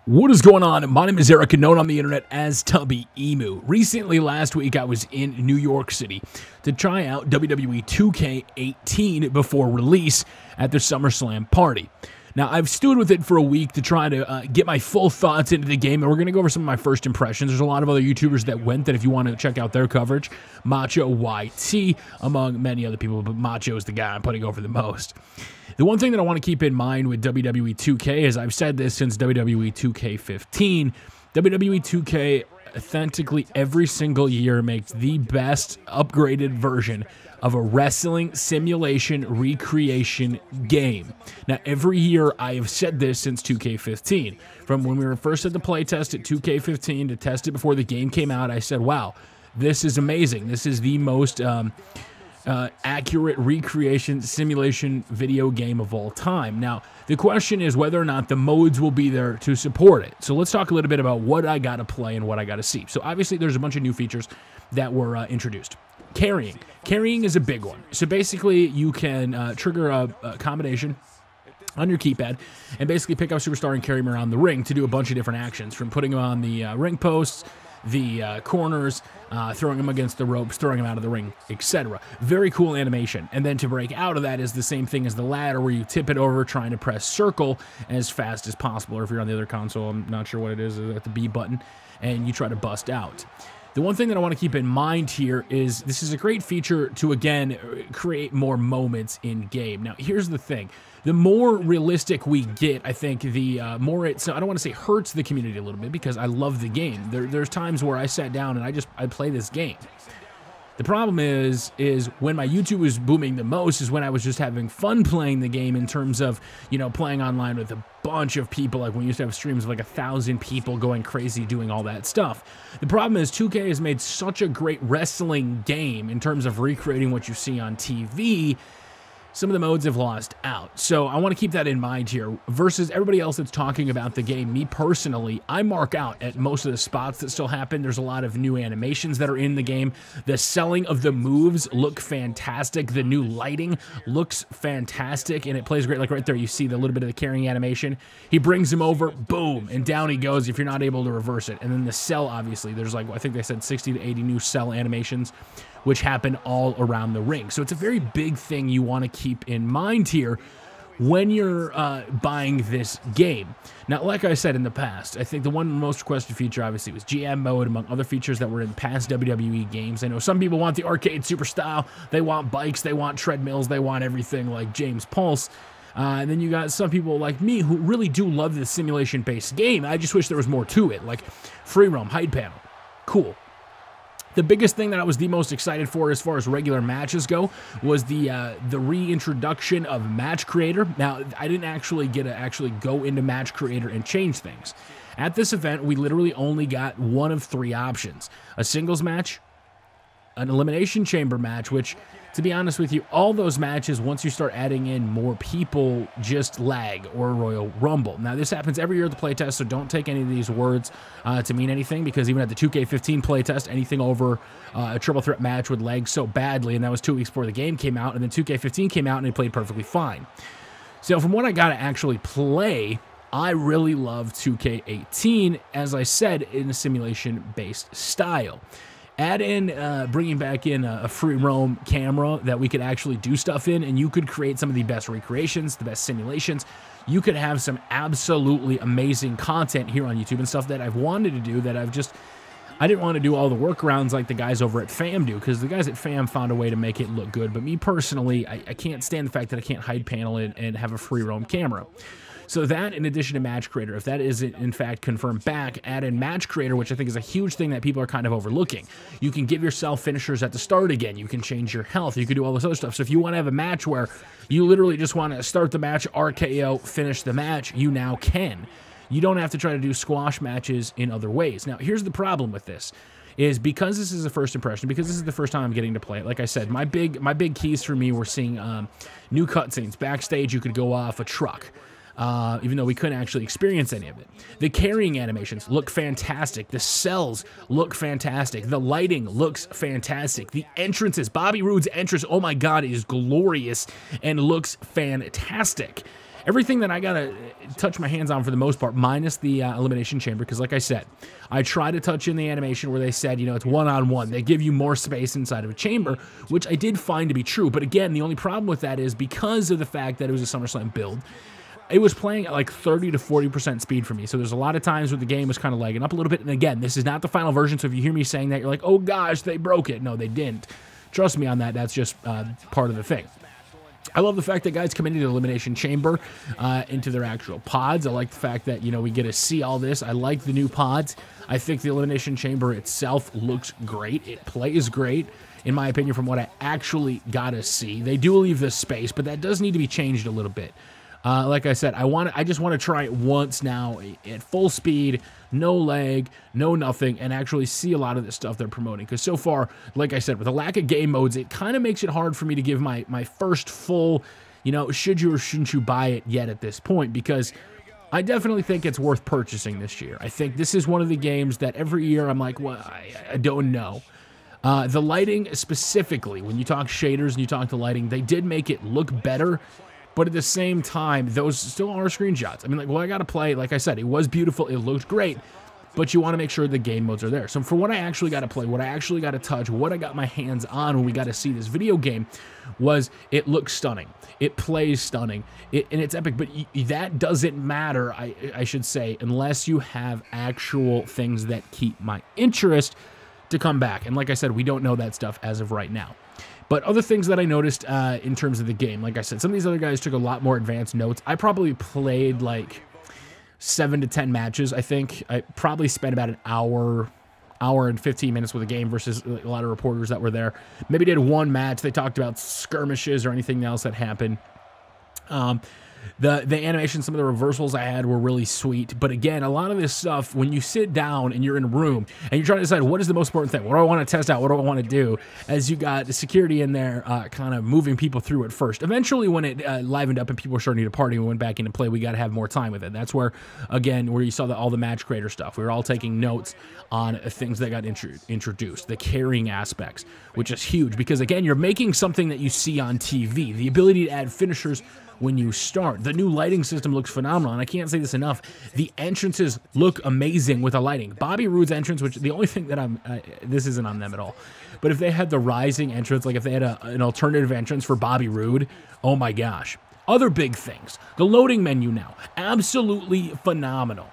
What is going on? My name is Eric, known on the internet as Tubby Emu. Recently, last week, I was in New York City to try out WWE 2K18 before release at their Summerslam party. Now, I've stewed with it for a week to try to get my full thoughts into the game, and we're going to go over some of my first impressions. There's a lot of other YouTubers that went that if you want to check out their coverage, Macho YT, among many other people, but Macho is the guy I'm putting over the most. The one thing that I want to keep in mind with WWE 2K is I've said this since WWE 2K15, WWE 2K authentically every single year makes the best upgraded version of a wrestling simulation recreation game. Now, every year I have said this since 2K15. From when we were first at the playtest at 2K15 to test it before the game came out, I said, wow, this is amazing. This is the most accurate recreation simulation video game of all time. Now, the question is whether or not the modes will be there to support it. So let's talk a little bit about what I got to play and what I got to see. So obviously there's a bunch of new features that were introduced. Carrying. Carrying is a big one. So basically you can trigger a combination on your keypad and basically pick up Superstar and carry him around the ring to do a bunch of different actions, from putting him on the ring posts, the corners, throwing him against the ropes, throwing him out of the ring, etc. Very cool animation. And then to break out of that is the same thing as the ladder, where you tip it over trying to press circle as fast as possible. Or if you're on the other console, I'm not sure what it is, at the B button, and you try to bust out. The one thing that I want to keep in mind here is this is a great feature to, again, create more moments in game. Now, here's the thing. The more realistic we get, I think, the more it, so I don't want to say hurts the community a little bit, because I love the game. There's times where I sat down and I play this game. The problem is when my YouTube was booming the most is when I was just having fun playing the game, in terms of, you know, playing online with a bunch of people. Like when we used to have streams of like 1,000 people going crazy doing all that stuff. The problem is 2K has made such a great wrestling game in terms of recreating what you see on TV. Some of the modes have lost out. So I want to keep that in mind here. Versus everybody else that's talking about the game, me personally, I mark out at most of the spots that still happen. There's a lot of new animations that are in the game. The selling of the moves look fantastic. The new lighting looks fantastic, and it plays great. Like right there, you see the little bit of the carrying animation. He brings him over, boom, and down he goes if you're not able to reverse it. And then the cell, obviously, there's like, I think they said 60 to 80 new cell animations, which happen all around the ring. So it's a very big thing you want to keep in mind here when you're buying this game. Now, like I said in the past, I think the one most requested feature, obviously, was GM mode, among other features that were in past WWE games. I know some people want the arcade super style. They want bikes. They want treadmills. They want everything like James Pulse. And then you got some people like me who really do love the simulation-based game. I just wish there was more to it, like free roam, hide panel. Cool. The biggest thing that I was the most excited for as far as regular matches go was the reintroduction of Match Creator. Now, I didn't actually get to go into Match Creator and change things. At this event, we literally only got one of three options: a singles match, an elimination chamber match, which, to be honest with you, all those matches, once you start adding in more people, just lag, or a Royal Rumble. Now, this happens every year at the playtest, so don't take any of these words to mean anything, because even at the 2K15 playtest, anything over a triple threat match would lag so badly, and that was 2 weeks before the game came out, and then 2K15 came out, and it played perfectly fine. So from what I got to actually play, I really love 2K18, as I said, in a simulation-based style. Add in, bringing back in a free roam camera that we could actually do stuff in, and you could create some of the best recreations, the best simulations. You could have some absolutely amazing content here on YouTube and stuff that I've wanted to do that I didn't want to do all the workarounds like the guys over at FAM do, because the guys at FAM found a way to make it look good. But me personally, I can't stand the fact that I can't hide panel it and have a free roam camera. So that, in addition to Match Creator, if that is in fact confirmed back, add in Match Creator, which I think is a huge thing that people are kind of overlooking. You can give yourself finishers at the start again. You can change your health. You can do all this other stuff. So if you want to have a match where you literally just want to start the match, RKO, finish the match, you now can. You don't have to try to do squash matches in other ways. Now, here's the problem with this. Is because this is a first impression, because this is the first time I'm getting to play it. Like I said, my big keys for me were seeing new cutscenes. Backstage, you could go off a truck. Even though we couldn't actually experience any of it. The carrying animations look fantastic. The cells look fantastic. The lighting looks fantastic. The entrances, Bobby Roode's entrance, oh my god, is glorious and looks fantastic. everything that I got to touch my hands on for the most part, minus the elimination chamber, because like I said, I try to touch in the animation where they said, you know, it's one-on-one. They give you more space inside of a chamber, which I did find to be true. But again, the only problem with that is because of the fact that it was a SummerSlam build, it was playing at like 30 to 40% speed for me. So there's a lot of times where the game was kind of lagging up a little bit. And again, this is not the final version, so if you hear me saying that, you're like, oh gosh, they broke it. No, they didn't. Trust me on that. That's just part of the thing. I love the fact that guys come into the elimination chamber, into their actual pods. I like the fact that, you know, we get to see all this. I like the new pods. I think the elimination chamber itself looks great. It plays great, in my opinion, from what I actually got to see. They do leave the space, but that does need to be changed a little bit. Like I said, I just want to try it once now at full speed, no lag, no nothing, and actually see a lot of this stuff they're promoting. Because so far, like I said, with the lack of game modes, it kind of makes it hard for me to give my first full, you know, should you or shouldn't you buy it yet at this point, because I definitely think it's worth purchasing this year. I think this is one of the games that every year I'm like, well, I don't know. The lighting specifically, when you talk shaders and you talk to lighting, they did make it look better. But at the same time, those still are screenshots. I mean, like, well, I got to play. Like I said, it was beautiful. It looked great. But you want to make sure the game modes are there. So for what I actually got to play, what I actually got to touch, what I got my hands on when we got to see this video game was it looks stunning. It plays stunning. And it's epic. But that doesn't matter, I should say, unless you have actual things that keep my interest to come back. And like I said, we don't know that stuff as of right now. But other things that I noticed in terms of the game, like I said, some of these other guys took a lot more advanced notes. I probably played like 7 to 10 matches, I think. I probably spent about an hour and 15 minutes with a game versus a lot of reporters that were there. Maybe did one match. They talked about skirmishes or anything else that happened. The animation, some of the reversals I had were really sweet. But again, a lot of this stuff, when you sit down and you're in a room and you're trying to decide what is the most important thing, what do I want to test out, what do I want to do, as you got the security in there kind of moving people through it first. Eventually, when it livened up and people were starting to party and went back into play, we got to have more time with it. That's where, again, where you saw all the match creator stuff. We were all taking notes on things that got introduced, the carrying aspects, which is huge because, again, you're making something that you see on TV. The ability to add finishers when you start. The new lighting system looks phenomenal, and I can't say this enough. The entrances look amazing with the lighting. Bobby Roode's entrance, which the only thing that this isn't on them at all, but if they had the rising entrance, like if they had an alternative entrance for Bobby Roode, oh my gosh. Other big things. The loading menu now, absolutely phenomenal.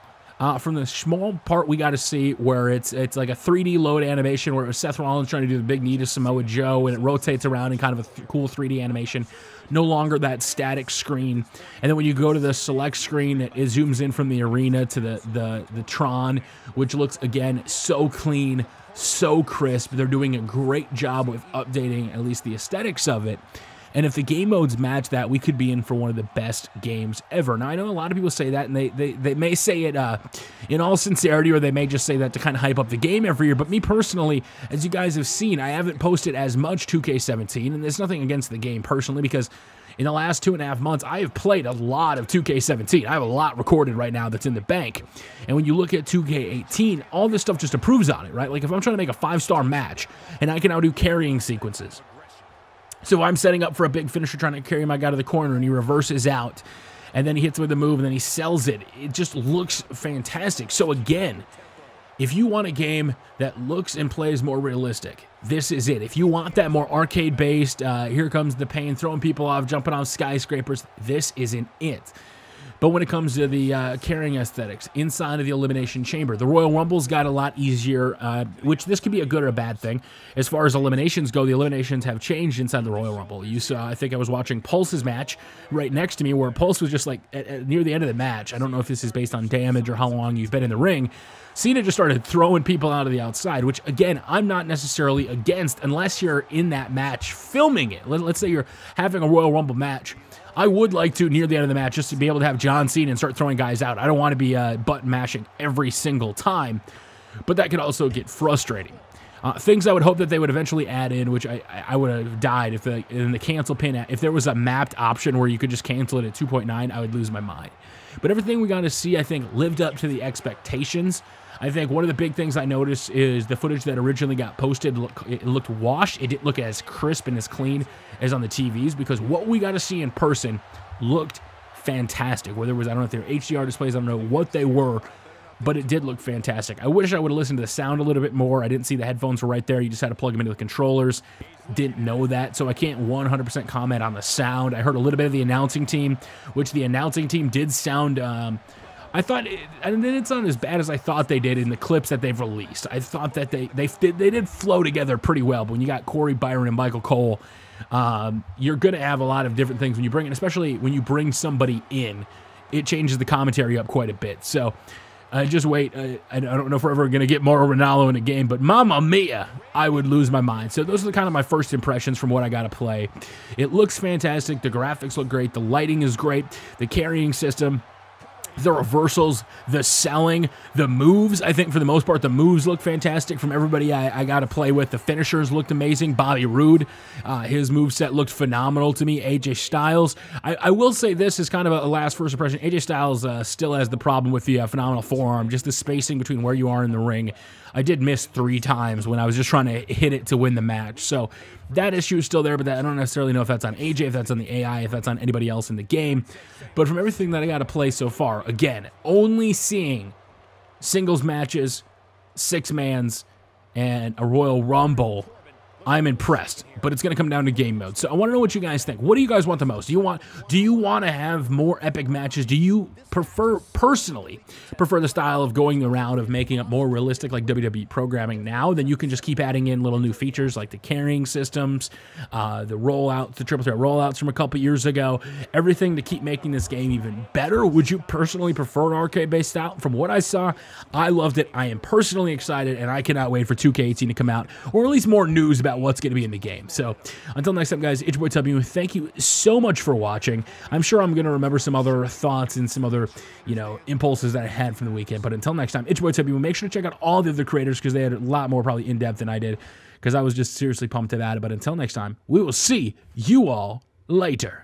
From the small part we got to see where it's like a 3D load animation where it was Seth Rollins trying to do the big knee to Samoa Joe, and it rotates around in kind of a cool 3D animation. No longer that static screen. And then when you go to the select screen, it zooms in from the arena to the Tron, which looks, again, so clean, so crisp. They're doing a great job with updating at least the aesthetics of it. And if the game modes match that, we could be in for one of the best games ever. Now, I know a lot of people say that, and they may say it in all sincerity, or they may just say that to kind of hype up the game every year. But me personally, as you guys have seen, I haven't posted as much 2K17, and there's nothing against the game personally, because in the last 2.5 months, I have played a lot of 2K17. I have a lot recorded right now that's in the bank. And when you look at 2K18, all this stuff just improves on it, right? Like if I'm trying to make a 5-star match, and I can now do carrying sequences. So I'm setting up for a big finisher, trying to carry my guy to the corner, and he reverses out, and then he hits with a move, and then he sells it. It just looks fantastic. So again, if you want a game that looks and plays more realistic, this is it. If you want that more arcade-based, here comes the pain, throwing people off, jumping off skyscrapers, this isn't it. But when it comes to the carrying aesthetics inside of the Elimination Chamber, the Royal Rumble's got a lot easier, which this could be a good or a bad thing. As far as eliminations go, the eliminations have changed inside the Royal Rumble. You saw, I think I was watching Pulse's match right next to me, where Pulse was just like near the end of the match. I don't know if this is based on damage or how long you've been in the ring. Cena just started throwing people out of the outside, which, again, I'm not necessarily against unless you're in that match filming it. Let's say you're having a Royal Rumble match. I would like to, near the end of the match, just to be able to have John Cena and start throwing guys out. I don't want to be button mashing every single time, but that could also get frustrating. Things I would hope that they would eventually add in, which I would have died if in the cancel pin, if there was a mapped option where you could just cancel it at 2.9, I would lose my mind. But everything we got to see, I think, lived up to the expectations. I think one of the big things I noticed is the footage that originally got posted, it looked washed. It didn't look as crisp and as clean as on the TVs, because what we got to see in person looked fantastic. Whether it was, I don't know if they were HDR displays, I don't know what they were, but it did look fantastic. I wish I would have listened to the sound a little bit more. I didn't see the headphones were right there. You just had to plug them into the controllers. Didn't know that, so I can't 100% comment on the sound. I heard a little bit of the announcing team, which the announcing team did sound, I thought, and then it's not as bad as I thought they did in the clips that they've released. I thought that they did flow together pretty well, but when you got Corey Byron and Michael Cole, you're going to have a lot of different things when you bring in, especially when you bring somebody in, it changes the commentary up quite a bit. So just wait. I don't know if we're ever going to get Mauro Ranallo in a game, but Mamma Mia, I would lose my mind. So those are kind of my first impressions from what I got to play. It looks fantastic. The graphics look great. The lighting is great. The carrying system, the reversals, the selling, the moves. I think for the most part, the moves look fantastic from everybody I got to play with. The finishers looked amazing. Bobby Roode, his moveset looked phenomenal to me. AJ Styles. I will say this is kind of a last first impression. AJ Styles still has the problem with the phenomenal forearm, just the spacing between where you are in the ring. I did miss 3 times when I was just trying to hit it to win the match. So that issue is still there, but I don't necessarily know if that's on AJ, if that's on the AI, if that's on anybody else in the game. But from everything that I got to play so far, again, only seeing singles matches, 6-mans, and a Royal Rumble, I'm impressed, but it's going to come down to game mode. So I want to know what you guys think. What do you guys want the most? Do you want to have more epic matches? Do you personally prefer the style of going the route of making it more realistic like WWE programming now? Then you can just keep adding in little new features like the carrying systems, the rollouts, the triple threat rollouts from a couple years ago, everything to keep making this game even better. Would you personally prefer an arcade-based style? From what I saw, I loved it. I am personally excited, and I cannot wait for 2K18 to come out, or at least more news about what's going to be in the game. So until next time, guys, it's your boy W. Thank you so much for watching. I'm sure I'm going to remember some other thoughts and some other, impulses that I had from the weekend. But until next time, it's your boy W. Make sure to check out all the other creators because they had a lot more probably in-depth than I did because I was just seriously pumped about it. But until next time, we will see you all later.